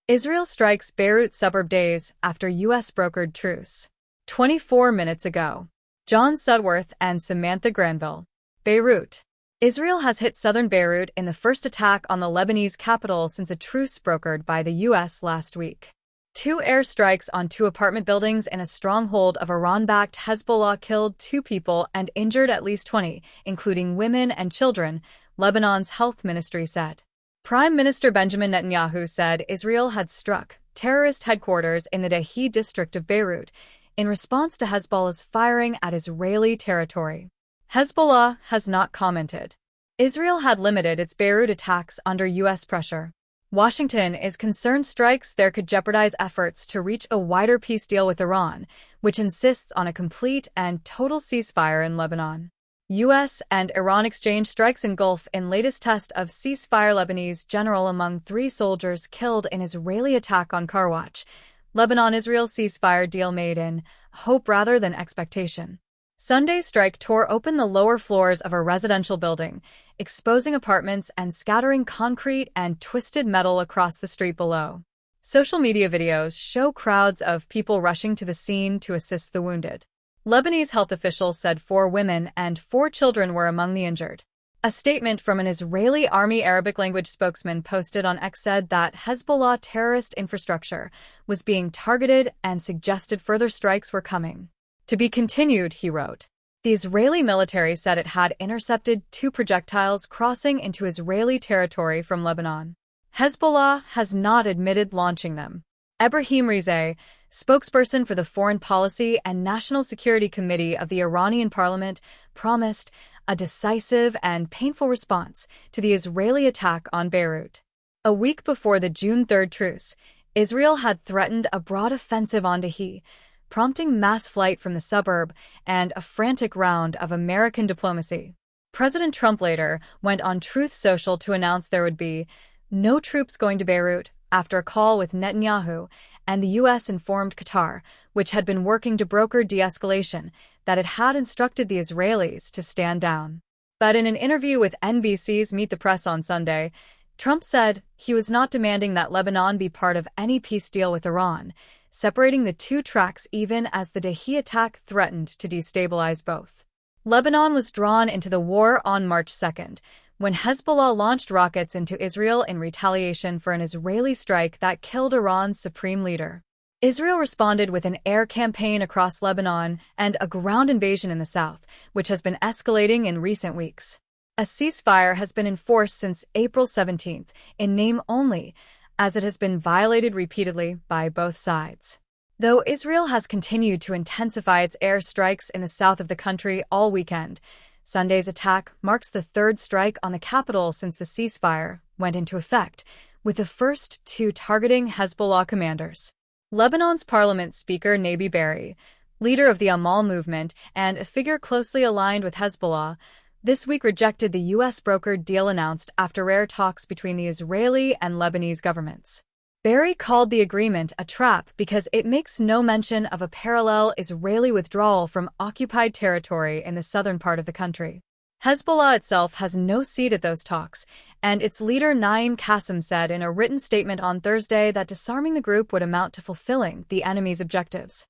Israel strikes Beirut suburb days after U.S. brokered truce. 24 minutes ago. John Sudworth and Samantha Granville. Beirut. Israel has hit southern Beirut in the first attack on the Lebanese capital since a truce brokered by the U.S. last week. 2 airstrikes on 2 apartment buildings in a stronghold of Iran-backed Hezbollah killed 2 people and injured at least 20, including women and children, Lebanon's health ministry said. Prime Minister Benjamin Netanyahu said Israel had struck terrorist headquarters in the Dahieh district of Beirut in response to Hezbollah's firing at Israeli territory. Hezbollah has not commented. Israel had limited its Beirut attacks under U.S. pressure. Washington is concerned strikes there could jeopardize efforts to reach a wider peace deal with Iran, which insists on a complete and total ceasefire in Lebanon. U.S. and Iran exchange strikes engulf in latest test of ceasefire. Lebanese general among 3 soldiers killed in Israeli attack on Karwatch. Lebanon-Israel ceasefire deal made in hope rather than expectation. Sunday's strike tore open the lower floors of a residential building, exposing apartments and scattering concrete and twisted metal across the street below. Social media videos show crowds of people rushing to the scene to assist the wounded. Lebanese health officials said 4 women and 4 children were among the injured. A statement from an Israeli Army Arabic language spokesman posted on X said that Hezbollah terrorist infrastructure was being targeted and suggested further strikes were coming. To be continued, he wrote. The Israeli military said it had intercepted 2 projectiles crossing into Israeli territory from Lebanon. Hezbollah has not admitted launching them. Ebrahim Rizeh, spokesperson for the Foreign Policy and National Security Committee of the Iranian parliament, promised a decisive and painful response to the Israeli attack on Beirut. A week before the June 3 truce, Israel had threatened a broad offensive on Dahieh, prompting mass flight from the suburb and a frantic round of American diplomacy. President Trump later went on Truth Social to announce there would be no troops going to Beirut after a call with Netanyahu, and the U.S. informed Qatar, which had been working to broker de-escalation, that it had instructed the Israelis to stand down. But in an interview with NBC's Meet the Press on Sunday, Trump said he was not demanding that Lebanon be part of any peace deal with Iran, separating the 2 tracks even as the Dahieh attack threatened to destabilize both. Lebanon was drawn into the war on March 2nd, when Hezbollah launched rockets into Israel in retaliation for an Israeli strike that killed Iran's supreme leader. Israel responded with an air campaign across Lebanon and a ground invasion in the south, which has been escalating in recent weeks. A ceasefire has been enforced since April 17th, in name only, as it has been violated repeatedly by both sides. Though Israel has continued to intensify its air strikes in the south of the country all weekend, Sunday's attack marks the 3rd strike on the capital since the ceasefire went into effect, with the first 2 targeting Hezbollah commanders. Lebanon's parliament speaker Nabi Berri, leader of the Amal movement and a figure closely aligned with Hezbollah, this week rejected the U.S. brokered deal announced after rare talks between the Israeli and Lebanese governments. Berri called the agreement a trap because it makes no mention of a parallel Israeli withdrawal from occupied territory in the southern part of the country. Hezbollah itself has no seat at those talks, and its leader Naim Qassem said in a written statement on Thursday that disarming the group would amount to fulfilling the enemy's objectives.